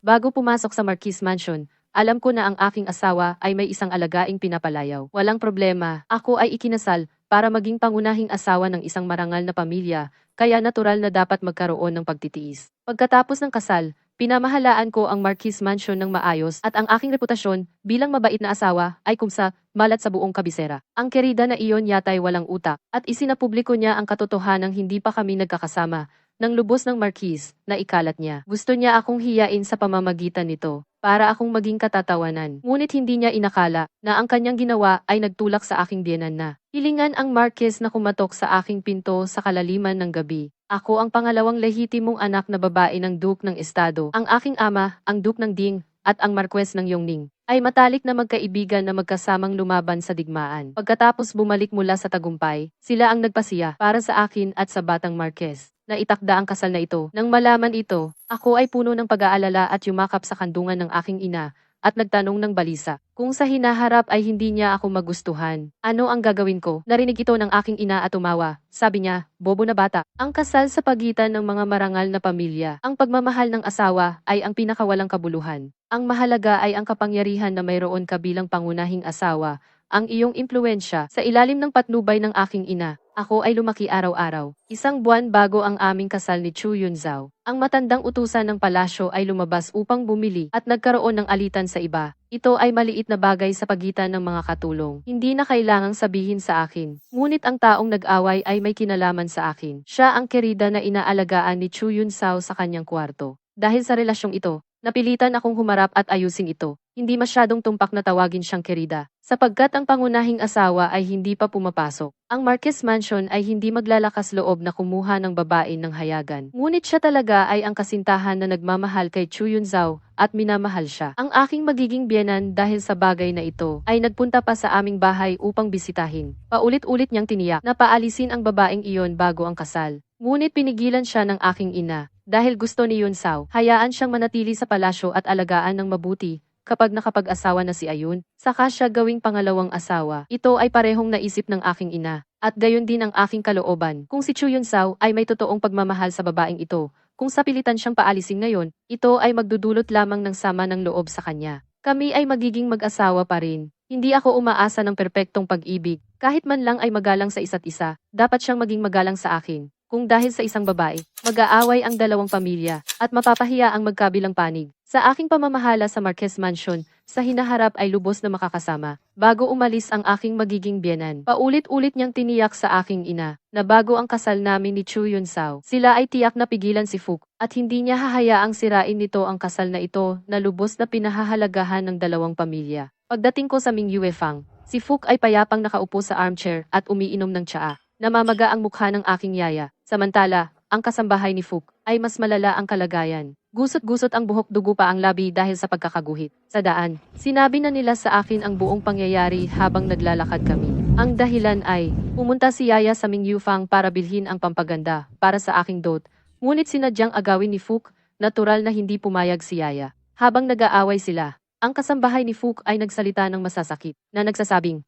Bago pumasok sa Marquis Mansion, alam ko na ang aking asawa ay may isang alagaing pinapalayaw. Walang problema, ako ay ikinasal para maging pangunahing asawa ng isang marangal na pamilya, kaya natural na dapat magkaroon ng pagtitiis. Pagkatapos ng kasal, pinamahalaan ko ang Marquis Mansion ng maayos at ang aking reputasyon bilang mabait na asawa ay kumsa malat sa buong kabisera. Ang kerida na iyon yata'y walang utak at isinapubliko niya ang katotohanang hindi pa kami nagkakasama nang lubos ng Marquis na ikalat niya. Gusto niya akong hiyain sa pamamagitan nito para akong maging katatawanan. Ngunit hindi niya inakala na ang kanyang ginawa ay nagtulak sa aking biyenan na. Hilingan ang Marquis na kumatok sa aking pinto sa kalaliman ng gabi. Ako ang pangalawang lehitimong anak na babae ng Duke ng Estado. Ang aking ama, ang Duke ng Ding, at ang Marquess ng Yongning, ay matalik na magkaibigan na magkasamang lumaban sa digmaan. Pagkatapos bumalik mula sa tagumpay, sila ang nagpasiya para sa akin at sa batang Marquess na itakda ang kasal na ito. Nang malaman ito, ako ay puno ng pag-aalala at yumakap sa kandungan ng aking ina at nagtanong ng balisa. Kung sa hinaharap ay hindi niya ako magustuhan, ano ang gagawin ko? Narinig ito ng aking ina at tumawa. Sabi niya, bobo na bata. Ang kasal sa pagitan ng mga marangal na pamilya, ang pagmamahal ng asawa ay ang pinakawalang kabuluhan. Ang mahalaga ay ang kapangyarihan na mayroon ka bilang pangunahing asawa, ang iyong impluensya sa ilalim ng patnubay ng aking ina. Ako ay lumaki araw-araw. Isang buwan bago ang aming kasal ni Chu Yunzao, ang matandang utusan ng palasyo ay lumabas upang bumili at nagkaroon ng alitan sa iba. Ito ay maliit na bagay sa pagitan ng mga katulong. Hindi na kailangang sabihin sa akin. Ngunit ang taong nag-away ay may kinalaman sa akin. Siya ang kerida na inaalagaan ni Chu Yunzao sa kanyang kwarto. Dahil sa relasyong ito, napilitan akong humarap at ayusin ito. Hindi masyadong tumpak na tawagin siyang kerida, sapagkat ang pangunahing asawa ay hindi pa pumapasok. Ang Marquis Mansion ay hindi maglalakas loob na kumuha ng babae ng hayagan. Ngunit siya talaga ay ang kasintahan na nagmamahal kay Chu Yunzao at minamahal siya. Ang aking magiging biyenan dahil sa bagay na ito ay nagpunta pa sa aming bahay upang bisitahin. Paulit-ulit niyang tiniyak na paalisin ang babaeng iyon bago ang kasal. Ngunit pinigilan siya ng aking ina. Dahil gusto ni Yunzao, hayaan siyang manatili sa palasyo at alagaan ng mabuti. Kapag nakapag-asawa na si Ayun, saka siya gawing pangalawang asawa. Ito ay parehong naisip ng aking ina. At gayon din ang aking kalooban. Kung si Chu Yunzao ay may totoong pagmamahal sa babaeng ito, kung sapilitan siyang paalisin ngayon, ito ay magdudulot lamang ng sama ng loob sa kanya. Kami ay magiging mag-asawa pa rin. Hindi ako umaasa ng perpektong pag-ibig. Kahit man lang ay magalang sa isa't isa, dapat siyang maging magalang sa akin. Kung dahil sa isang babae, mag-aaway ang dalawang pamilya at mapapahiya ang magkabilang panig. Sa aking pamamahala sa Marquis Mansion, sa hinaharap ay lubos na makakasama. Bago umalis ang aking magiging biyenan, paulit-ulit niyang tiniyak sa aking ina na bago ang kasal namin ni Chu Yunzao, sila ay tiyak na pigilan si Fook at hindi niya hahayaang sirain nito ang kasal na ito na lubos na pinahahalagahan ng dalawang pamilya. Pagdating ko sa Ming Yue Fang, si Fook ay payapang nakaupo sa armchair at umiinom ng tsaa. Namamaga ang mukha ng aking yaya. Samantala, ang kasambahay ni Fook ay mas malala ang kalagayan. Gusot-gusot ang buhok, dugo pa ang labi dahil sa pagkakaguhit. Sa daan, sinabi na nila sa akin ang buong pangyayari habang naglalakad kami. Ang dahilan ay, pumunta si Yaya sa Ming Yufang para bilhin ang pampaganda para sa aking dot. Ngunit sinadyang agawin ni Fook, natural na hindi pumayag si Yaya. Habang nag-aaway sila, ang kasambahay ni Fook ay nagsalita ng masasakit na nagsasabing,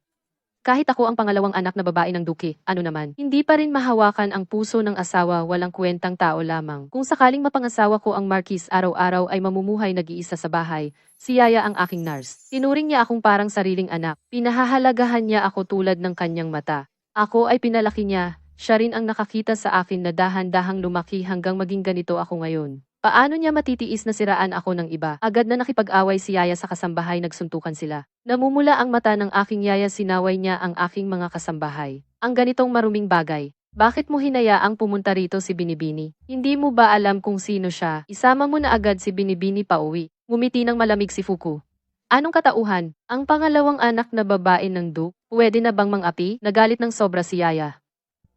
kahit ako ang pangalawang anak na babae ng duke, ano naman, hindi pa rin mahawakan ang puso ng asawa, walang kwentang tao lamang. Kung sakaling mapangasawa ko ang Marquis, araw-araw ay mamumuhay nag-iisa sa bahay, si Yaya ang aking nurse. Tinuring niya akong parang sariling anak. Pinahahalagahan niya ako tulad ng kanyang mata. Ako ay pinalaki niya, siya rin ang nakakita sa akin na dahan-dahang lumaki hanggang maging ganito ako ngayon. Paano niya matitiis na siraan ako ng iba? Agad na nakipag-away si Yaya sa kasambahay, nagsuntukan sila. Namumula ang mata ng aking yaya, sinaway niya ang aking mga kasambahay. Ang ganitong maruming bagay. Bakit mo hinayaang pumunta rito si Binibini? Hindi mo ba alam kung sino siya? Isama mo na agad si Binibini pauwi. Ngumiti ng malamig si Fuku. Anong katauhan? Ang pangalawang anak na babae ng Duke? Pwede na bang mang-api? Nagalit ng sobra si Yaya.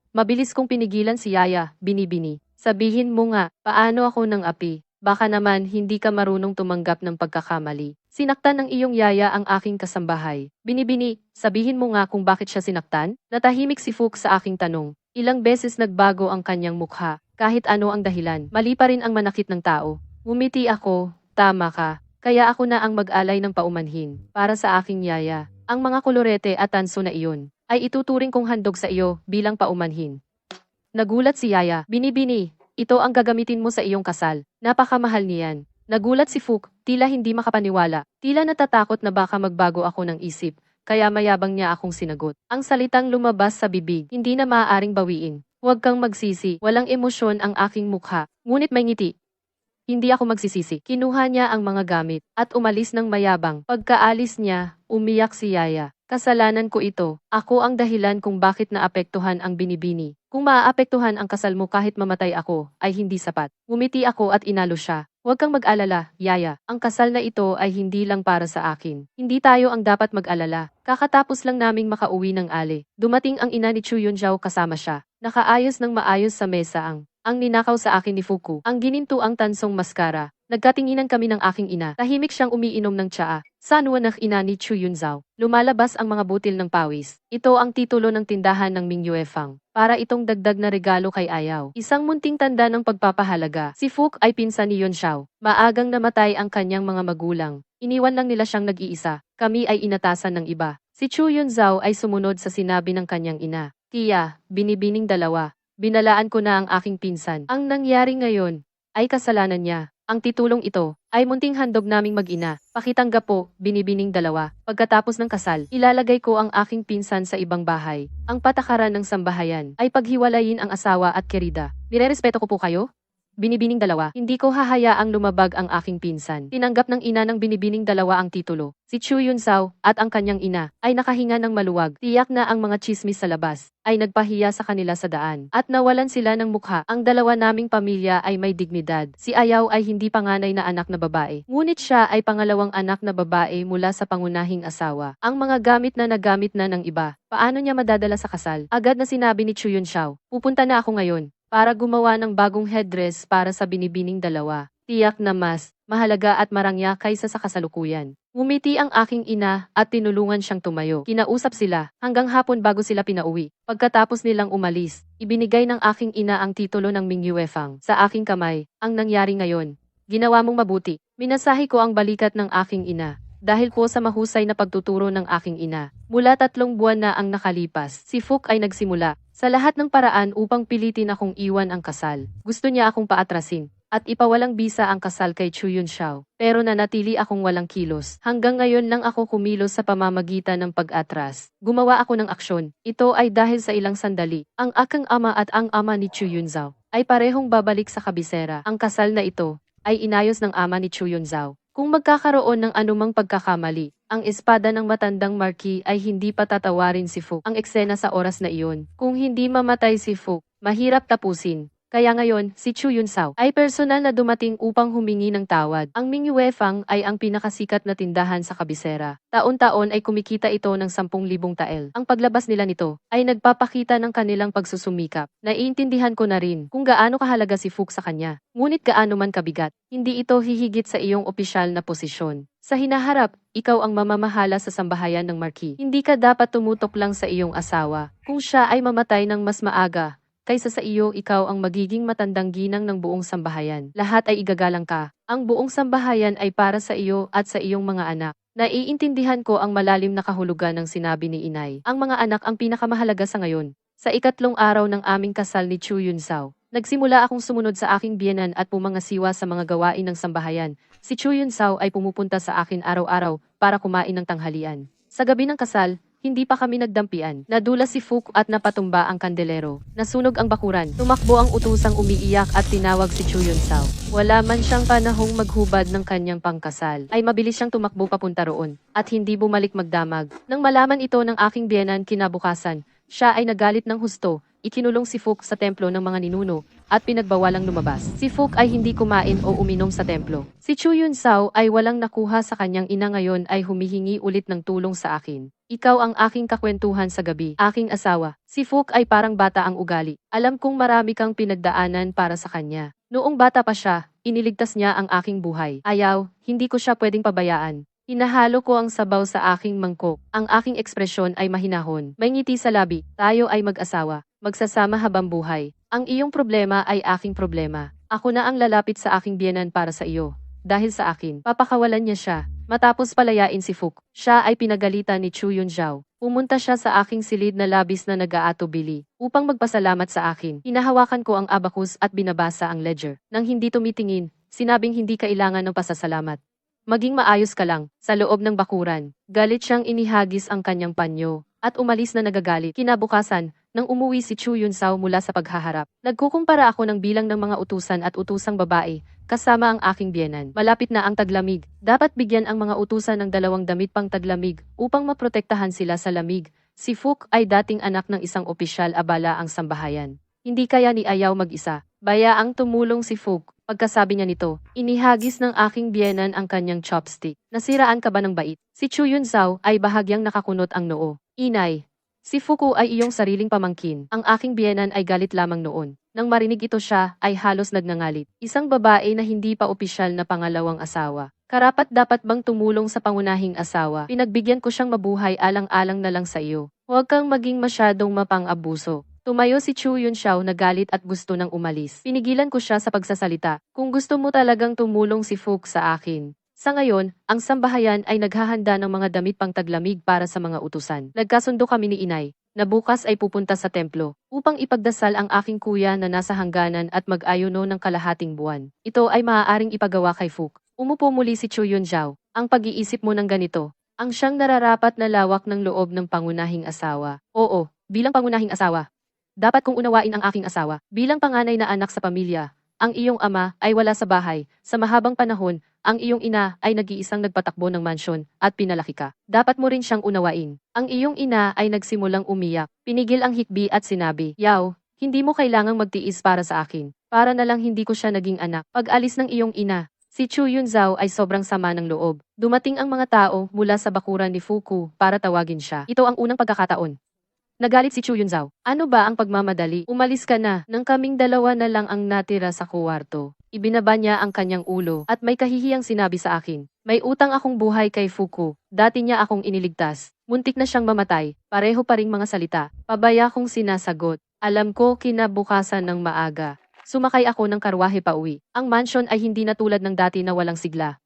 Mabilis kong pinigilan si Yaya, Binibini. Sabihin mo nga, paano ako ng api? Baka naman hindi ka marunong tumanggap ng pagkakamali. Sinaktan ng iyong yaya ang aking kasambahay. Binibini, sabihin mo nga kung bakit siya sinaktan? Natahimik si Fook sa aking tanong. Ilang beses nagbago ang kanyang mukha. Kahit ano ang dahilan, mali pa rin ang manakit ng tao. Ngumiti ako, tama ka. Kaya ako na ang mag-alay ng paumanhin. Para sa aking yaya, ang mga kolorete at tanso na iyon ay ituturing kong handog sa iyo bilang paumanhin. Nagulat si Yaya. Binibini, ito ang gagamitin mo sa iyong kasal. Napakamahal niyan. Nagulat si Fook, tila hindi makapaniwala. Tila natatakot na baka magbago ako ng isip. Kaya mayabang niya akong sinagot. Ang salitang lumabas sa bibig, hindi na maaaring bawiin. Huwag kang magsisi, walang emosyon ang aking mukha. Ngunit may ngiti. Hindi ako magsisisi. Kinuha niya ang mga gamit at umalis ng mayabang. Pagkaalis niya, umiyak si Yaya. Kasalanan ko ito. Ako ang dahilan kung bakit naapektuhan ang binibini. Kung maaapektuhan ang kasal mo kahit mamatay ako, ay hindi sapat. Ngumiti ako at inalo siya. Huwag kang mag-alala, Yaya. Ang kasal na ito ay hindi lang para sa akin. Hindi tayo ang dapat mag-alala. Kakatapos lang naming makauwi ng ali. Dumating ang ina ni Chu Yunjiao kasama siya. Nakaayos ng maayos sa mesa ang ninakaw sa akin ni Fuku, ang gininto ang tansong maskara. Nagkatinginan kami ng aking ina. Tahimik siyang umiinom ng tsaa. Sanuanak ina ni Chu Yunzao. Lumalabas ang mga butil ng pawis. Ito ang titulo ng tindahan ng Ming Yuefang. Para itong dagdag na regalo kay Ayaw. Isang munting tanda ng pagpapahalaga. Si Fuk ay pinsan ni Yunxiao. Maagang namatay ang kanyang mga magulang. Iniwan lang nila siyang nag-iisa. Kami ay inatasan ng iba. Si Chu Yunzao ay sumunod sa sinabi ng kanyang ina. Tiya, binibining dalawa. Binalaan ko na ang aking pinsan. Ang nangyari ngayon ay kasalanan niya. Ang titulong ito ay munting handog naming mag-ina. Pakitanggap po, binibining dalawa. Pagkatapos ng kasal, ilalagay ko ang aking pinsan sa ibang bahay. Ang patakaran ng sambahayan ay paghiwalayin ang asawa at kerida. Nirerespeto ko po kayo? Binibining dalawa, hindi ko hahayaang lumabag ang aking pinsan. Tinanggap ng ina ng binibining dalawa ang titulo. Si Chu Yunzao at ang kanyang ina ay nakahinga ng maluwag. Tiyak na ang mga chismis sa labas ay nagpahiya sa kanila sa daan. At nawalan sila ng mukha. Ang dalawa naming pamilya ay may dignidad. Si Ayaw ay hindi panganay na anak na babae. Ngunit siya ay pangalawang anak na babae mula sa pangunahing asawa. Ang mga gamit na nagamit na ng iba. Paano niya madadala sa kasal? Agad na sinabi ni Chu Yunxiao, pupunta na ako ngayon para gumawa ng bagong headdress para sa binibining dalawa. Tiyak na mas mahalaga at marangya kaysa sa kasalukuyan. Ngumiti ang aking ina at tinulungan siyang tumayo. Kinausap sila hanggang hapon bago sila pinauwi. Pagkatapos nilang umalis, ibinigay ng aking ina ang titulo ng Ming Yuefang sa aking kamay. Ang nangyari ngayon, ginawa mong mabuti. Minasahi ko ang balikat ng aking ina. Dahil po sa mahusay na pagtuturo ng aking ina. Mula 3 buwan na ang nakalipas, si Fuk ay nagsimula sa lahat ng paraan upang pilitin akong iwan ang kasal. Gusto niya akong paatrasin at ipawalang bisa ang kasal kay Chu Yunxiao. Pero nanatili akong walang kilos. Hanggang ngayon lang ako kumilos sa pamamagitan ng pag-atras. Gumawa ako ng aksyon. Ito ay dahil sa ilang sandali. Ang aking ama at ang ama ni Chu Yunzao ay parehong babalik sa kabisera. Ang kasal na ito ay inayos ng ama ni Chu Yunzao. Kung magkakaroon ng anumang pagkakamali, ang espada ng matandang marquis ay hindi patatawarin si Fuk. Ang eksena sa oras na iyon. Kung hindi mamatay si Fuk, mahirap tapusin. Kaya ngayon, si Chu Yunzao ay personal na dumating upang humingi ng tawad. Ang Ming Yuefang ay ang pinakasikat na tindahan sa kabisera. Taon-taon ay kumikita ito ng 10,000 tael. Ang paglabas nila nito ay nagpapakita ng kanilang pagsusumikap. Naiintindihan ko na rin kung gaano kahalaga si Fuk sa kanya. Ngunit gaano man kabigat, hindi ito hihigit sa iyong opisyal na posisyon. Sa hinaharap, ikaw ang mamamahala sa sambahayan ng marquis. Hindi ka dapat tumutok lang sa iyong asawa. Kung siya ay mamatay ng mas maaga, kaysa sa iyo, ikaw ang magiging matandang ginang ng buong sambahayan. Lahat ay igagalang ka. Ang buong sambahayan ay para sa iyo at sa iyong mga anak. Naiintindihan ko ang malalim na kahulugan ng sinabi ni Inay. Ang mga anak ang pinakamahalaga sa ngayon. Sa 3 araw ng aming kasal ni Chu Yunzao, nagsimula akong sumunod sa aking biyenan at pumangasiwa sa mga gawain ng sambahayan. Si Chu Yunzao ay pumupunta sa akin araw-araw para kumain ng tanghalian. Sa gabi ng kasal, hindi pa kami nagdampian. Nadula si Fuk at napatumba ang kandelero. Nasunog ang bakuran. Tumakbo ang utusang umiiyak at tinawag si Chu Yunzao. Wala man siyang panahong maghubad ng kanyang pangkasal. Ay mabilis siyang tumakbo papunta roon at hindi bumalik magdamag. Nang malaman ito ng aking biyenan kinabukasan, siya ay nagalit ng husto. Ikinulong si Fuk sa templo ng mga ninuno at pinagbawalang lumabas. Si Fuk ay hindi kumain o uminom sa templo. Si Chu Yunzao ay walang nakuha sa kanyang ina ngayon ay humihingi ulit ng tulong sa akin. Ikaw ang aking kakwentuhan sa gabi, aking asawa. Si Fuk ay parang bata ang ugali. Alam kong marami kang pinagdaanan para sa kanya. Noong bata pa siya, iniligtas niya ang aking buhay. Ayaw, hindi ko siya pwedeng pabayaan. Hinahalo ko ang sabaw sa aking mangkok. Ang aking ekspresyon ay mahinahon. May ngiti sa labi. Tayo ay mag-asawa. Magsasama habang buhay. Ang iyong problema ay aking problema. Ako na ang lalapit sa aking biyenan para sa iyo. Dahil sa akin, papakawalan niya siya. Matapos palayain si Fuk, siya ay pinagalitan ni Chu Yunzao. Pumunta siya sa aking silid na labis na nag-aatubili upang magpasalamat sa akin. Hinahawakan ko ang abacus at binabasa ang ledger. Nang hindi tumitingin, sinabing hindi kailangan ng pasasalamat. Maging maayos ka lang. Sa loob ng bakuran, galit siyang inihagis ang kanyang panyo, at umalis na nagagalit. Kinabukasan, nang umuwi si Chu Yunsao mula sa paghaharap, nagkukumpara ako ng bilang ng mga utusan at utusang babae, kasama ang aking biyenan. Malapit na ang taglamig, dapat bigyan ang mga utusan ng 2 damit pang taglamig upang maprotektahan sila sa lamig. Si Fook ay dating anak ng isang opisyal abala ang sambahayan. Hindi kaya ni ayaw mag-isa. Bayaang tumulong si Fook. Pagkasabi niya nito, inihagis ng aking biyenan ang kanyang chopstick. Nasiraan ka ba ng bait? Si Chu Yunsao ay bahagyang nakakunot ang noo. Inay, si Fuku ay iyong sariling pamangkin. Ang aking biyenan ay galit lamang noon. Nang marinig ito siya, ay halos nagngangalit. Isang babae na hindi pa opisyal na pangalawang asawa. Karapat dapat bang tumulong sa pangunahing asawa? Pinagbigyan ko siyang mabuhay alang-alang na lang sa iyo. Huwag kang maging masyadong mapang-abuso. Tumayo si Chu Yunsao na galit at gusto nang umalis. Pinigilan ko siya sa pagsasalita. Kung gusto mo talagang tumulong si Fook sa akin. Sa ngayon, ang sambahayan ay naghahanda ng mga damit pang taglamig para sa mga utusan. Nagkasundo kami ni Inay na bukas ay pupunta sa templo upang ipagdasal ang aking kuya na nasa hangganan at mag-ayuno ng kalahating buwan. Ito ay maaaring ipagawa kay Fook. Umupo muli si Chu Yunsao. Ang pag-iisip mo ng ganito, ang siyang nararapat na lawak ng loob ng pangunahing asawa. Oo, bilang pangunahing asawa. Dapat kong unawain ang aking asawa. Bilang panganay na anak sa pamilya, ang iyong ama ay wala sa bahay. Sa mahabang panahon, ang iyong ina ay nag-iisang nagpatakbo ng mansyon at pinalaki ka. Dapat mo rin siyang unawain. Ang iyong ina ay nagsimulang umiyak. Pinigil ang hikbi at sinabi, Yao, hindi mo kailangang magtiis para sa akin. Para na lang hindi ko siya naging anak. Pag-alis ng iyong ina, si Chu Yunsao ay sobrang sama ng loob. Dumating ang mga tao mula sa bakuran ni Fuku para tawagin siya. Ito ang unang pagkakataon. Nagalit si Chu Yunsao. Ano ba ang pagmamadali? Umalis ka na, nang kaming dalawa na lang ang natira sa kuwarto. Ibinaba niya ang kanyang ulo at may kahihiyang sinabi sa akin. May utang akong buhay kay Fuku. Dati niya akong iniligtas. Muntik na siyang mamatay. Pareho pa ring mga salita. Pabaya kong sinasagot. Alam ko kinabukasan ng maaga. Sumakay ako ng karwahe pauwi. Ang mansyon ay hindi na tulad ng dati na walang sigla.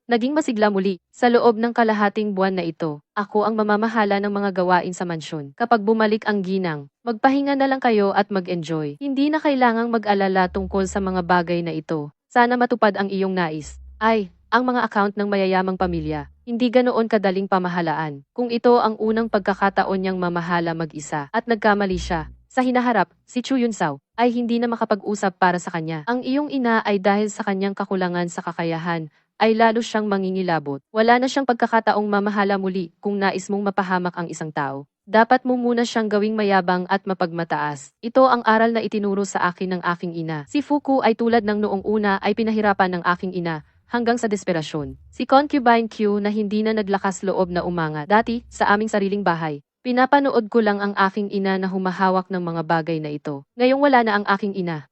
Naging masigla muli. Sa loob ng kalahating buwan na ito, ako ang mamamahala ng mga gawain sa mansyon. Kapag bumalik ang ginang, magpahinga na lang kayo at mag-enjoy. Hindi na kailangang mag-alala tungkol sa mga bagay na ito. Sana matupad ang iyong nais. Ay, ang mga account ng mayayamang pamilya. Hindi ganoon kadaling pamahalaan. Kung ito ang unang pagkakataon niyang mamahala mag-isa at nagkamali siya, sa hinaharap, si Chu Yunsao ay hindi na makapag-usap para sa kanya. Ang iyong ina ay dahil sa kanyang kakulangan sa kakayahan, ay lalo siyang mangingilabot. Wala na siyang pagkakataong mamahala muli kung nais mong mapahamak ang isang tao. Dapat mo muna siyang gawing mayabang at mapagmataas. Ito ang aral na itinuro sa akin ng aking ina. Si Fuku ay tulad ng noong una ay pinahirapan ng aking ina hanggang sa desperasyon. Si Concubine Q na hindi na naglakas loob na umangat. Dati, sa aming sariling bahay, pinapanood ko lang ang aking ina na humahawak ng mga bagay na ito. Ngayong wala na ang aking ina.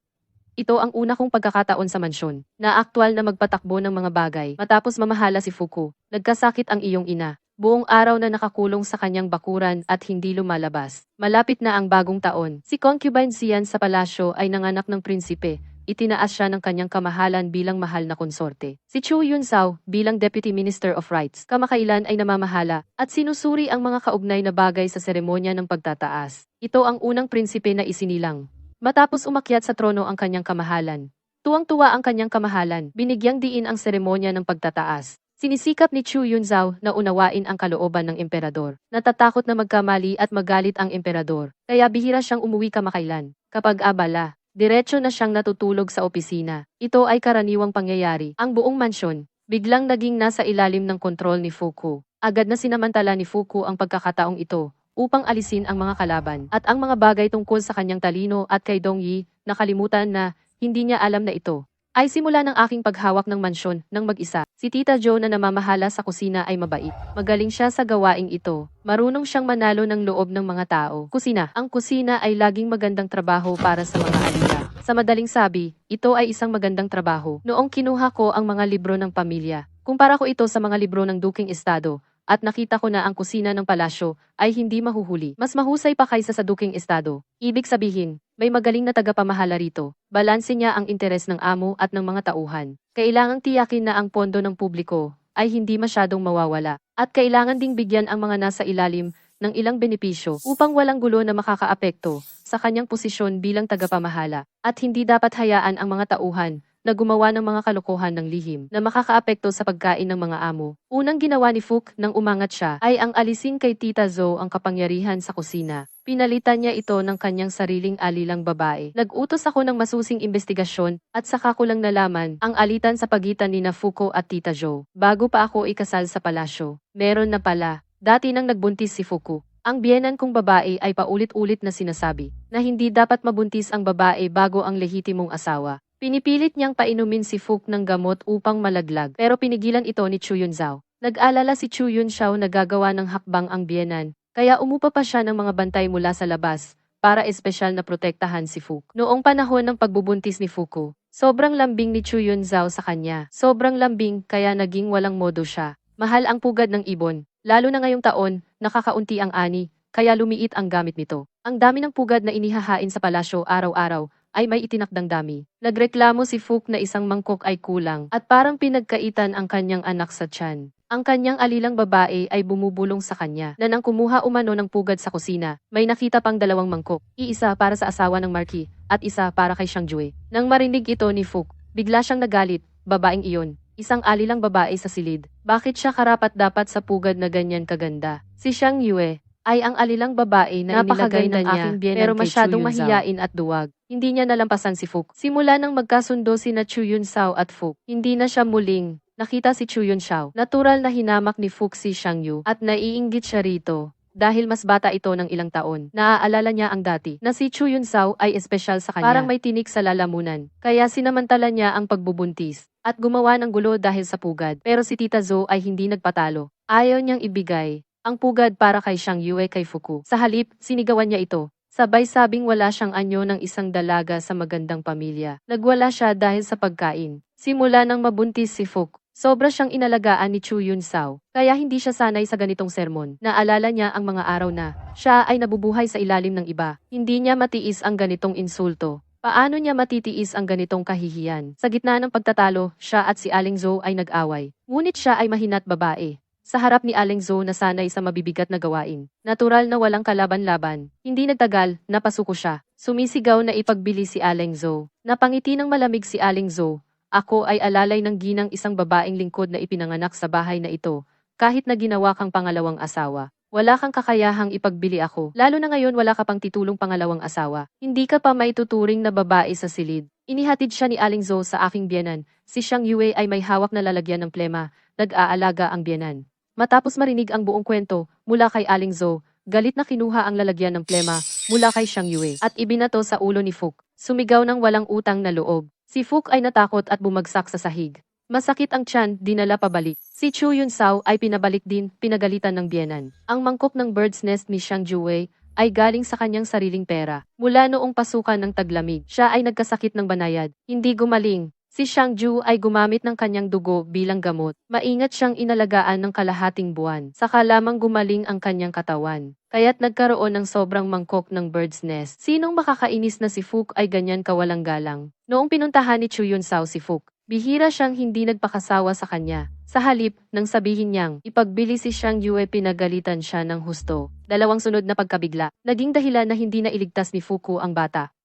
Ito ang una kong pagkakataon sa mansyon, na aktwal na magpatakbo ng mga bagay. Matapos mamahala si Fuku, nagkasakit ang iyong ina. Buong araw na nakakulong sa kanyang bakuran at hindi lumalabas. Malapit na ang bagong taon. Si Concubine Sian sa palasyo ay nanganak ng prinsipe. Itinaas siya ng kanyang kamahalan bilang mahal na konsorte. Si Chu Yunsao bilang Deputy Minister of Rights, kamakailan ay namamahala at sinusuri ang mga kaugnay na bagay sa seremonya ng pagtataas. Ito ang unang prinsipe na isinilang. Matapos umakyat sa trono ang kanyang kamahalan. Tuwang-tuwa ang kanyang kamahalan, binigyang diin ang seremonya ng pagtataas. Sinisikap ni Chu Yunsao na unawain ang kalooban ng emperador. Natatakot na magkamali at magalit ang emperador, kaya bihira siyang umuwi kamakailan. Kapag abala, diretso na siyang natutulog sa opisina. Ito ay karaniwang pangyayari. Ang buong mansyon, biglang naging nasa ilalim ng kontrol ni Fuku. Agad na sinamantala ni Fuku ang pagkakataong ito upang alisin ang mga kalaban at ang mga bagay tungkol sa kanyang talino at kay Dongyi, nakalimutan na hindi niya alam na ito ay simula ng aking paghawak ng mansyon ng mag-isa. Si Tita Jo na namamahala sa kusina ay mabait. Magaling siya sa gawaing ito. Marunong siyang manalo ng loob ng mga tao. Kusina. Ang kusina ay laging magandang trabaho para sa mga alila. Sa madaling sabi, ito ay isang magandang trabaho. Noong kinuha ko ang mga libro ng pamilya, kumpara ko ito sa mga libro ng Duking Estado, at nakita ko na ang kusina ng palasyo ay hindi mahuhuli. Mas mahusay pa kaysa sa Duking Estado. Ibig sabihin, may magaling na tagapamahala rito. Balanse niya ang interes ng amo at ng mga tauhan. Kailangang tiyakin na ang pondo ng publiko ay hindi masyadong mawawala. At kailangan ding bigyan ang mga nasa ilalim ng ilang benepisyo upang walang gulo na makakaapekto sa kanyang posisyon bilang tagapamahala. At hindi dapat hayaan ang mga tauhan na gumawa ng mga kalokohan ng lihim na makakaapekto sa pagkain ng mga amo. Unang ginawa ni Fook nang umangat siya ay ang alisin kay Tita Zoe ang kapangyarihan sa kusina. Pinalitan niya ito ng kanyang sariling alilang babae. Nag-utos ako ng masusing investigasyon at saka ko lang nalaman ang alitan sa pagitan ni Fuko at Tita Zoe. Bago pa ako ikasal sa palasyo, meron na pala. Dati nang nagbuntis si Fuko. Ang biyenan kong babae ay paulit-ulit na sinasabi na hindi dapat mabuntis ang babae bago ang lehitimong asawa. Pinipilit niyang painumin si Fook ng gamot upang malaglag pero pinigilan ito ni Chu Yunzao. Nag-alala si Chu Yunzao na gagawa ng hakbang ang biyenan kaya umupa pa siya ng mga bantay mula sa labas para espesyal na protektahan si Fook. Noong panahon ng pagbubuntis ni Fuko, sobrang lambing ni Chu Yunzao sa kanya. Sobrang lambing kaya naging walang modo siya. Mahal ang pugad ng ibon. Lalo na ngayong taon, nakakaunti ang ani, kaya lumiit ang gamit nito. Ang dami ng pugad na inihahain sa palasyo araw-araw ay may itinakdang dami. Nagreklamo si Fook na isang mangkok ay kulang at parang pinagkaitan ang kanyang anak sa tiyan. Ang kanyang alilang babae ay bumubulong sa kanya na nang kumuha umano ng pugad sa kusina, may nakita pang 2 mangkok, iisa para sa asawa ng Marquis at isa para kay Xiangjue. Nang marinig ito ni Fook, bigla siyang nagalit, babaeng iyon. Isang alilang babae sa silid. Bakit siya karapat-dapat sa pugad na ganyan kaganda? Si Xiangjue ay ang alilang babae na inilagay ng aking biyenan pero masyadong mahiyain at duwag. Hindi niya nalampasan si Fook. Simula nang magkasundo sina Chu Yunzao at Fook, hindi na siya muling nakita si Chu Yunzao. Natural na hinamak ni Fook si Xiangyu at naiinggit siya rito. Dahil mas bata ito ng ilang taon, naaalala niya ang dati na si Chu Yunzao ay espesyal sa kanya. Parang may tinik sa lalamunan, kaya sinamantala niya ang pagbubuntis at gumawa ng gulo dahil sa pugad. Pero si Tita Zoe ay hindi nagpatalo. Ayaw niyang ibigay ang pugad para kay Xiangjue kay Fuku. Sa halip, sinigawan niya ito. Sabay sabing wala siyang anyo ng isang dalaga sa magandang pamilya. Nagwala siya dahil sa pagkain. Simula nang mabuntis si Fook, sobra siyang inalagaan ni Chu Yunzao, kaya hindi siya sanay sa ganitong sermon. Naalala niya ang mga araw na siya ay nabubuhay sa ilalim ng iba. Hindi niya matiis ang ganitong insulto. Paano niya matitiis ang ganitong kahihiyan? Sa gitna ng pagtatalo, siya at si Aling Zoe ay nag-away. Ngunit siya ay mahina't babae. Sa harap ni Aling Zoe na sanay sa mabibigat na gawain. Natural na walang kalaban-laban. Hindi nagtagal, napasuko siya. Sumisigaw na ipagbili si Aling Zoe. Napangiti ng malamig si Aling Zoe. Ako ay alalay ng ginang isang babaeng lingkod na ipinanganak sa bahay na ito. Kahit na ginawa kang pangalawang asawa. Wala kang kakayahang ipagbili ako. Lalo na ngayon wala ka pang titulong pangalawang asawa. Hindi ka pa maituturing na babae sa silid. Inihatid siya ni Aling Zoe sa aking biyenan. Si Xiangjue ay may hawak na lalagyan ng plema. Nag-aalaga ang biyenan. Matapos marinig ang buong kwento mula kay Aling Zoe, galit na kinuha ang lalagyan ng plema mula kay Xiangjue at ibinato sa ulo ni Fook. Sumigaw ng walang utang na loob. Si Fook ay natakot at bumagsak sa sahig. Masakit ang tiyan, dinala pabalik. Si Chu Yunzao ay pinabalik din, pinagalitan ng biyenan. Ang mangkok ng bird's nest ni Xiangjue ay galing sa kanyang sariling pera. Mula noong pasukan ng taglamig, siya ay nagkasakit ng banayad. Hindi gumaling. Si Xiangju ay gumamit ng kanyang dugo bilang gamot. Maingat siyang inalagaan ng kalahating buwan. Saka lamang gumaling ang kanyang katawan. Kaya't nagkaroon ng sobrang mangkok ng bird's nest. Sinong makakainis na si Fook ay ganyan kawalang galang? Noong pinuntahan ni Chu Yunzao si Fook, bihira siyang hindi nagpakasawa sa kanya. Sa halip, nang sabihin niyang ipagbili si Xiangjue pinagalitan siya ng husto. Dalawang sunod na pagkabigla, naging dahilan na hindi na iligtas ni Fuku ang bata.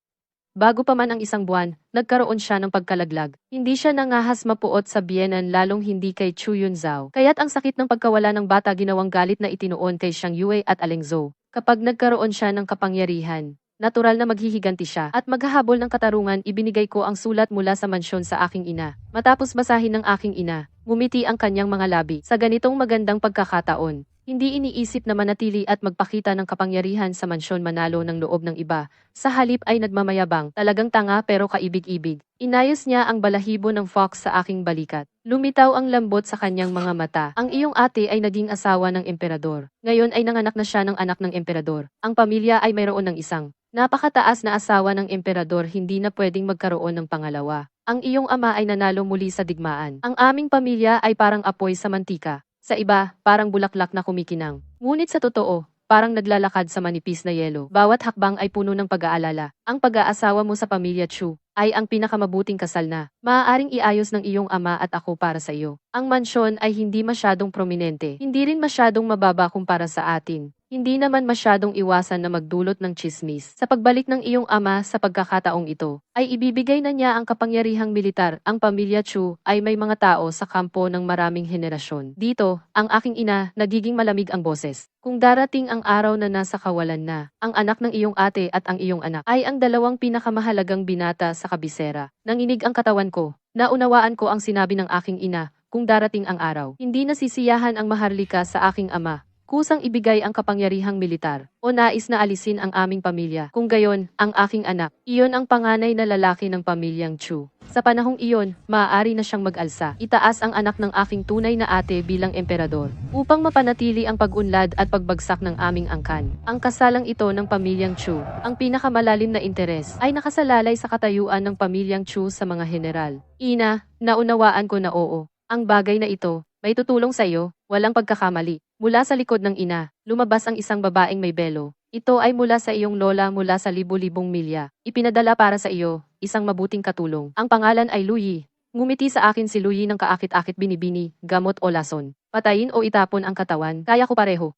Bago pa man ang isang buwan, nagkaroon siya ng pagkalaglag. Hindi siya nangahas mapuot sa biyenan lalong hindi kay Chu Yunzao. Kaya't ang sakit ng pagkawala ng bata ginawang galit na itinuon kay Xiangjue at Aling Zoe. Kapag nagkaroon siya ng kapangyarihan, natural na maghihiganti siya at maghahabol ng katarungan ibinigay ko ang sulat mula sa mansyon sa aking ina. Matapos basahin ng aking ina, ngumiti ang kanyang mga labi. Sa ganitong magandang pagkakataon, hindi iniisip na manatili at magpakita ng kapangyarihan sa mansyon manalo ng loob ng iba. Sa halip ay nagmamayabang, talagang tanga pero kaibig-ibig. Inayos niya ang balahibo ng fox sa aking balikat. Lumitaw ang lambot sa kanyang mga mata. Ang iyong ate ay naging asawa ng emperador. Ngayon ay nanganak na siya ng anak ng emperador. Ang pamilya ay mayroon ng isang napakataas na asawa ng emperador, hindi na pwedeng magkaroon ng pangalawa. Ang iyong ama ay nanalo muli sa digmaan. Ang aming pamilya ay parang apoy sa mantika. Sa iba, parang bulaklak na kumikinang. Ngunit sa totoo, parang naglalakad sa manipis na yelo. Bawat hakbang ay puno ng pag-aalala. Ang pag-aasawa mo sa pamilya Chu ay ang pinakamabuting kasal na maaaring iayos ng iyong ama at ako para sa iyo. Ang mansyon ay hindi masyadong prominente, hindi rin masyadong mababa kumpara sa atin. Hindi naman masyadong iwasan na magdulot ng tsismis. Sa pagbalik ng iyong ama sa pagkakataong ito, ay ibibigay na niya ang kapangyarihang militar. Ang pamilya Chu ay may mga tao sa kampo ng maraming henerasyon. Dito, ang aking ina, nagiging malamig ang boses. Kung darating ang araw na nasa kawalan na, ang anak ng iyong ate at ang iyong anak ay ang dalawang pinakamahalagang binata sa kabisera. Nanginig ang katawan ko. Naunawaan ko ang sinabi ng aking ina, kung darating ang araw. Hindi nasisiyahan ang maharlika sa aking ama. Kusang ibigay ang kapangyarihang militar, o nais na alisin ang aming pamilya. Kung gayon, ang aking anak, iyon ang panganay na lalaki ng pamilyang Chu. Sa panahong iyon, maaari na siyang mag-alsa. Itaas ang anak ng aking tunay na ate bilang emperador, upang mapanatili ang pag-unlad at pagbagsak ng aming angkan. Ang kasalang ito ng pamilyang Chu, ang pinakamalalim na interes, ay nakasalalay sa katayuan ng pamilyang Chu sa mga general. Ina, naunawaan ko na oo. Ang bagay na ito, may tutulong sa iyo, walang pagkakamali. Mula sa likod ng ina, lumabas ang isang babaeng may belo. Ito ay mula sa iyong lola mula sa libu-libong milya. Ipinadala para sa iyo, isang mabuting katulong. Ang pangalan ay Luyi. Ngumiti sa akin si Luyi ng kaakit-akit binibini, gamot o lason. Patayin o itapon ang katawan, kaya ko pareho.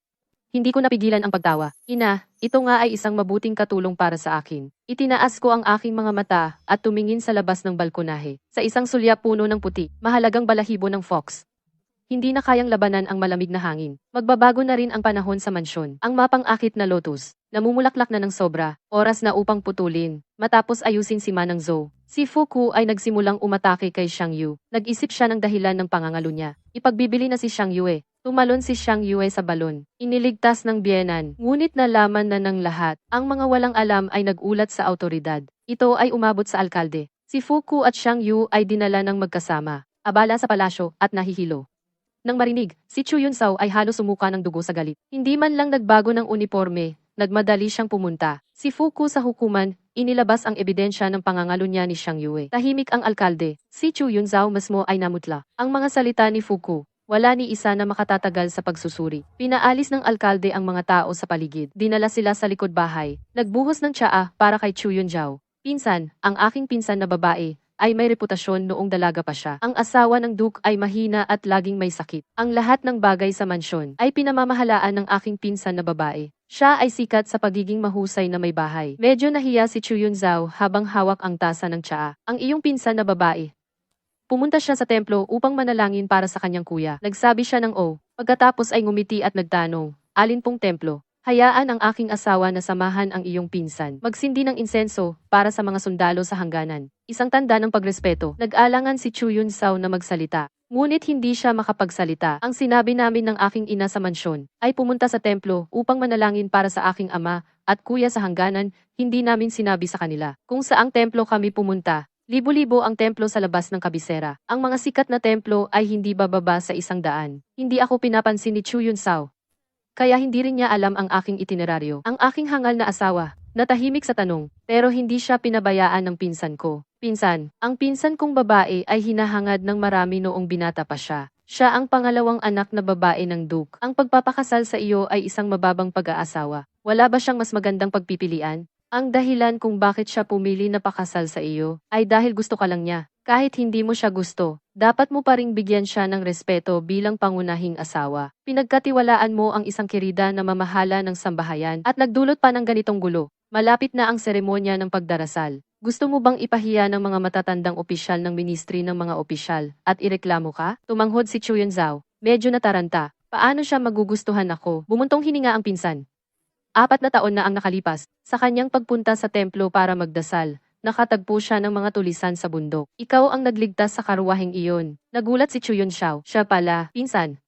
Hindi ko napigilan ang pagtawa. Ina, ito nga ay isang mabuting katulong para sa akin. Itinaas ko ang aking mga mata at tumingin sa labas ng balkonahe. Sa isang sulya puno ng puti, mahalagang balahibo ng fox. Hindi na kayang labanan ang malamig na hangin. Magbabago na rin ang panahon sa mansyon. Ang mapang-akit na lotus, namumulaklak na ng sobra, oras na upang putulin. Matapos ayusin si Manang Zhou, si Fuku ay nagsimulang umatake kay Xiang Yu. Nag-isip siya ng dahilan ng pangangalo niya. Ipagbibili na si Xiang Yue. Tumalon si Xiang Yue sa balon. Iniligtas ng biyenan, ngunit nalaman na ng lahat. Ang mga walang alam ay nagulat sa autoridad. Ito ay umabot sa alkalde. Si Fuku at Xiang Yu ay dinala ng magkasama. Abala sa palasyo at nahihilo. Nang marinig, si Chu Yunsao ay halos sumuka ng dugo sa galit. Hindi man lang nagbago ng uniforme, nagmadali siyang pumunta. Si Fuku sa hukuman, inilabas ang ebidensya ng pangangalo niya ni Xiang Yue. Tahimik ang alkalde. Si Chu Yunsao mismo ay namutla. Ang mga salita ni Fuku, wala ni isa na makatatagal sa pagsusuri. Pinaalis ng alkalde ang mga tao sa paligid. Dinala sila sa likod bahay. Nagbuhos ng tsaa para kay Chu Yunzao. Pinsan, ang aking pinsan na babae, ay may reputasyon noong dalaga pa siya. Ang asawa ng Duke ay mahina at laging may sakit. Ang lahat ng bagay sa mansyon ay pinamamahalaan ng aking pinsan na babae. Siya ay sikat sa pagiging mahusay na may bahay. Medyo nahiya si Chu Yunzao habang hawak ang tasa ng tsaa. Ang iyong pinsan na babae. Pumunta siya sa templo upang manalangin para sa kanyang kuya. Nagsabi siya ng pagkatapos ay ngumiti at nagtanong, alin pong templo? Hayaan ang aking asawa na samahan ang iyong pinsan. Magsindi ng insenso para sa mga sundalo sa hangganan. Isang tanda ng pagrespeto. Nag-alangan si Chu Yunsao na magsalita. Ngunit hindi siya makapagsalita. Ang sinabi namin ng aking ina sa mansyon ay pumunta sa templo upang manalangin para sa aking ama at kuya sa hangganan. Hindi namin sinabi sa kanila kung saang templo kami pumunta. Libo-libo ang templo sa labas ng kabisera. Ang mga sikat na templo ay hindi bababa sa 100. Hindi ako pinapansin ni Chu Yunsao. Kaya hindi rin niya alam ang aking itineraryo. Ang aking hangal na asawa, natahimik sa tanong, pero hindi siya pinabayaan ng pinsan ko. Pinsan, ang pinsan kong babae ay hinahangad ng marami noong binata pa siya. Siya ang pangalawang anak na babae ng Duke. Ang pagpapakasal sa iyo ay isang mababang pag-aasawa. Wala ba siyang mas magandang pagpipilian? Ang dahilan kung bakit siya pumili na pakasal sa iyo ay dahil gusto ka lang niya. Kahit hindi mo siya gusto, dapat mo pa ring bigyan siya ng respeto bilang pangunahing asawa. Pinagkatiwalaan mo ang isang kirida na mamahala ng sambahayan at nagdulot pa ng ganitong gulo. Malapit na ang seremonya ng pagdarasal. Gusto mo bang ipahiya ng mga matatandang opisyal ng ministry ng mga opisyal at ireklamo ka? Tumanghod si Chu Yunsao. Medyo nataranta. Paano siya magugustuhan ako? Bumuntong hininga ang pinsan. 4 na taon na ang nakalipas sa kanyang pagpunta sa templo para magdasal. Nakatagpo siya ng mga tulisan sa bundok. Ikaw ang nagligtas sa karwaheng iyon. Nagulat si Chu Yunsao. Siya pala, pinsan.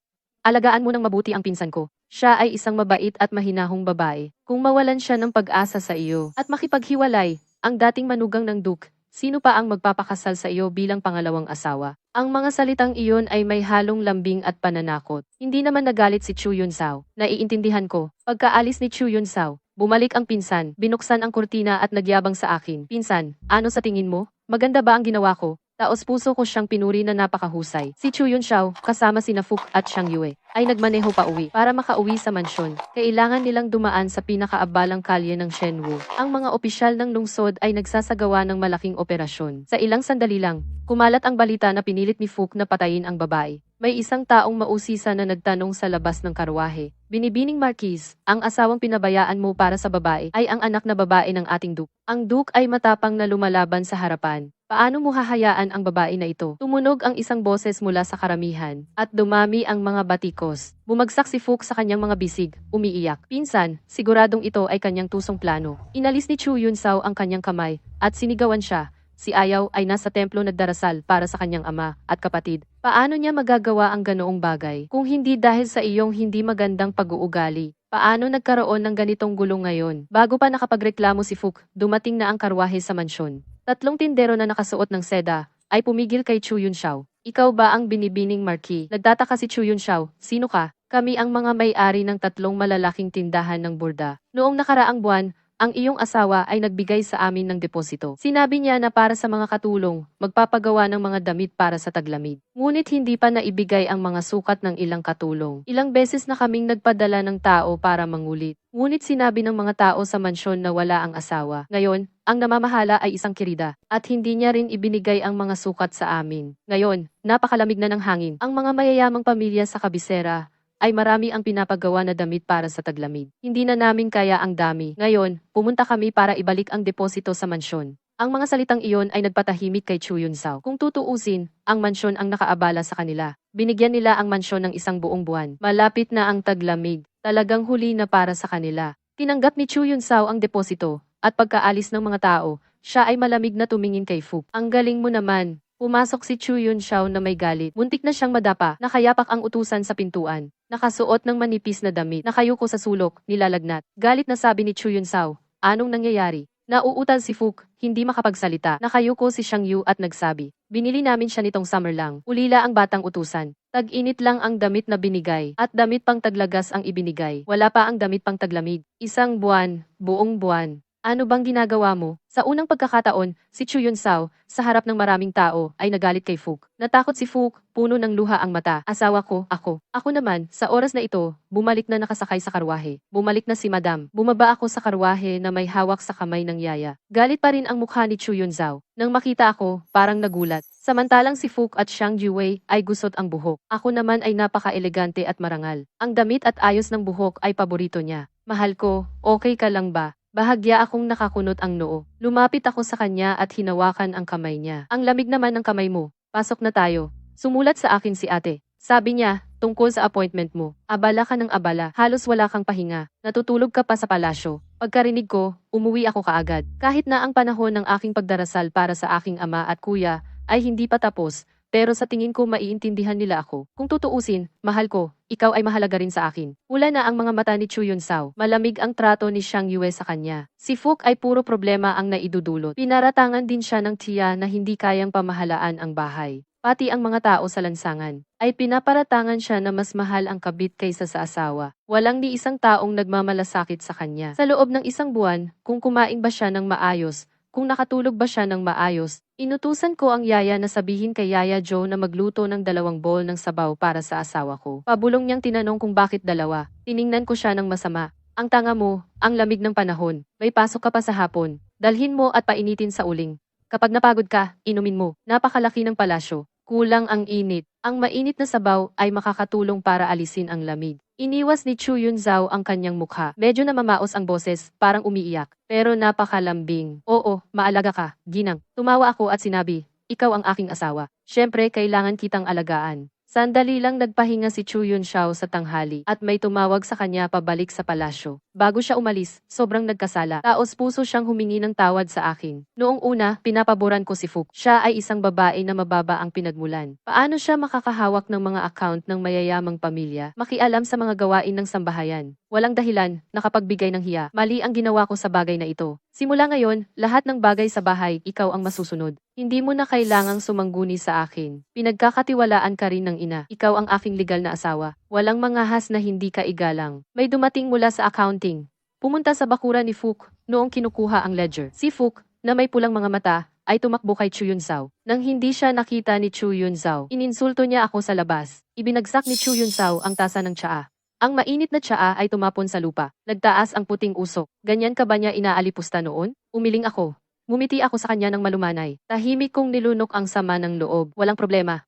Alagaan mo ng mabuti ang pinsan ko. Siya ay isang mabait at mahinahong babae. Kung mawalan siya ng pag-asa sa iyo at makipaghiwalay, ang dating manugang ng Duke, sino pa ang magpapakasal sa iyo bilang pangalawang asawa? Ang mga salitang iyon ay may halong lambing at pananakot. Hindi naman nagalit si Chu Yunsao. Naiintindihan ko. Pagkaalis ni Chu Yunsao, bumalik ang pinsan, binuksan ang kurtina at nagyabang sa akin. Pinsan, ano sa tingin mo? Maganda ba ang ginawa ko? Taos-puso ko siyang pinuri na napakahusay. Si Chu Yunxiao, kasama sina Fook at Xiang Yue, ay nagmaneho pa uwi. Para makauwi sa mansyon, kailangan nilang dumaan sa pinakaabalang kalye ng Shenwu. Ang mga opisyal ng lungsod ay nagsasagawa ng malaking operasyon. Sa ilang sandali lang, kumalat ang balita na pinilit ni Fook na patayin ang babae. May isang taong mausisa na nagtanong sa labas ng karwahe. Binibining Marquis, ang asawang pinabayaan mo para sa babae ay ang anak na babae ng ating Duke. Ang Duke ay matapang na lumalaban sa harapan. Paano mo hahayaan ang babae na ito? Tumunog ang isang boses mula sa karamihan, at dumami ang mga batikos. Bumagsak si Fook sa kanyang mga bisig, umiiyak. Pinsan, siguradong ito ay kanyang tusong plano. Inalis ni Chu Yunsao ang kanyang kamay, at sinigawan siya. Si Ayaw ay nasa templo nagdarasal para sa kanyang ama at kapatid. Paano niya magagawa ang ganoong bagay kung hindi dahil sa iyong hindi magandang pag-uugali? Paano nagkaroon ng ganitong gulong ngayon? Bago pa nakapagreklamo si Fook, dumating na ang karwahe sa mansyon. Tatlong tindero na nakasuot ng seda ay pumigil kay Chu Yunxiao. Ikaw ba ang binibining Marquis? Nagtataka si Chu Yunxiao. Sino ka? Kami ang mga may-ari ng tatlong malalaking tindahan ng burda. Noong nakaraang buwan, ang iyong asawa ay nagbigay sa amin ng deposito. Sinabi niya na para sa mga katulong, magpapagawa ng mga damit para sa taglamid. Ngunit hindi pa naibigay ang mga sukat ng ilang katulong. Ilang beses na kaming nagpadala ng tao para mangulit. Ngunit sinabi ng mga tao sa mansyon na wala ang asawa. Ngayon, ang namamahala ay isang kirida, at hindi niya rin ibinigay ang mga sukat sa amin. Ngayon, napakalamig na ng hangin. Ang mga mayayamang pamilya sa kabisera ay marami ang pinapagawa na damit para sa taglamid. Hindi na namin kaya ang dami. Ngayon, pumunta kami para ibalik ang deposito sa mansyon. Ang mga salitang iyon ay nagpatahimik kay Chu Yunsao. Kung tutuusin, ang mansyon ang nakaabala sa kanila. Binigyan nila ang mansyon ng isang buong buwan. Malapit na ang taglamig. Talagang huli na para sa kanila. Tinanggap ni Chu Yunsao ang deposito, at pagkaalis ng mga tao, siya ay malamig na tumingin kay Fook. Ang galing mo naman. Pumasok si Chu Yunxiao na may galit. Muntik na siyang madapa. Nakayapak ang utusan sa pintuan. Nakasuot ng manipis na damit. Nakayuko sa sulok, nilalagnat. Galit na sabi ni Chu Yunsao, anong nangyayari? Nauutal si Fook, hindi makapagsalita. Nakayuko si Xiang Yu at nagsabi, binili namin siya nitong summer lang. Ulila ang batang utusan. Tag-init lang ang damit na binigay, at damit pang taglagas ang ibinigay. Wala pa ang damit pang taglamig. Isang buwan, buong buwan. Ano bang ginagawa mo? Sa unang pagkakataon, si Chu Yunsao, sa harap ng maraming tao, ay nagalit kay Fook. Natakot si Fook, puno ng luha ang mata. Asawa ko, ako. Ako naman, sa oras na ito, bumalik na nakasakay sa karwahe. Bumalik na si Madam. Bumaba ako sa karwahe na may hawak sa kamay ng yaya. Galit pa rin ang mukha ni Chu Yunsao. Nang makita ako, parang nagulat. Samantalang si Fook at Xiang Jiwei ay gusot ang buhok. Ako naman ay napaka-elegante at marangal. Ang damit at ayos ng buhok ay paborito niya. Mahal ko, okay ka lang ba? Bahagya akong nakakunot ang noo. Lumapit ako sa kanya at hinawakan ang kamay niya. Ang lamig naman ng kamay mo. Pasok na tayo. Sumulat sa akin si ate. Sabi niya, tungkol sa appointment mo. Abala ka ng abala. Halos wala kang pahinga. Natutulog ka pa sa palasyo. Pagkarinig ko, umuwi ako kaagad. Kahit na ang panahon ng aking pagdarasal para sa aking ama at kuya ay hindi pa tapos, pero sa tingin ko maiintindihan nila ako. Kung tutuusin, mahal ko, ikaw ay mahalaga rin sa akin. Wala na ang mga mata ni Chu Yunsao. Malamig ang trato ni Xiang Yue sa kanya. Si Fook ay puro problema ang naidudulot. Pinaratangan din siya ng tiya na hindi kayang pamahalaan ang bahay. Pati ang mga tao sa lansangan ay pinaparatangan siya na mas mahal ang kabit kaysa sa asawa. Walang ni isang taong nagmamalasakit sa kanya. Sa loob ng isang buwan, kung kumain ba siya ng maayos, kung nakatulog ba siya ng maayos, inutusan ko ang yaya na sabihin kay Yaya Joe na magluto ng 2 bowl ng sabaw para sa asawa ko. Pabulong niyang tinanong kung bakit 2. Tiningnan ko siya ng masama. Ang tanga mo, ang lamig ng panahon. May pasok ka pa sa hapon. Dalhin mo at painitin sa uling. Kapag napagod ka, inumin mo. Napakalaki ng palasyo. Kulang ang init. Ang mainit na sabaw ay makakatulong para alisin ang lamig. Iniwas ni Chu Yunsao ang kanyang mukha. Medyo namamaos ang boses, parang umiiyak. Pero napakalambing. Oo, maalaga ka, ginang. Tumawa ako at sinabi, ikaw ang aking asawa. Siyempre, kailangan kitang alagaan. Sandali lang nagpahinga si Chu Yunsao sa tanghali at may tumawag sa kanya pabalik sa palasyo. Bago siya umalis, sobrang nagkasala. Taos-puso siyang humingi ng tawad sa akin. Noong una, pinapaboran ko si Fook. Siya ay isang babae na mababa ang pinagmulan. Paano siya makakahawak ng mga account ng mayayamang pamilya? Makialam sa mga gawain ng sambahayan. Walang dahilan, nakapagbigay ng hiya. Mali ang ginawa ko sa bagay na ito. Simula ngayon, lahat ng bagay sa bahay, ikaw ang masusunod. Hindi mo na kailangang sumangguni sa akin. Pinagkakatiwalaan ka rin ng ina. Ikaw ang aking legal na asawa. Walang mangahas na hindi ka igalang. May dumating mula sa accounting. Pumunta sa bakuran ni Fook noong kinukuha ang ledger. Si Fook, na may pulang mga mata, ay tumakbo kay Chu Yunzao. Nang hindi siya nakita ni Chu Yunzao, ininsulto niya ako sa labas. Ibinagsak ni Chu Yunzao ang tasa ng tsaa. Ang mainit na tsaa ay tumapon sa lupa. Nagtaas ang puting usok. Ganyan ka ba niya inaalipusta noon? Umiling ako. Ngumiti ako sa kanya ng malumanay. Tahimik kong nilunok ang sama ng loob. Walang problema.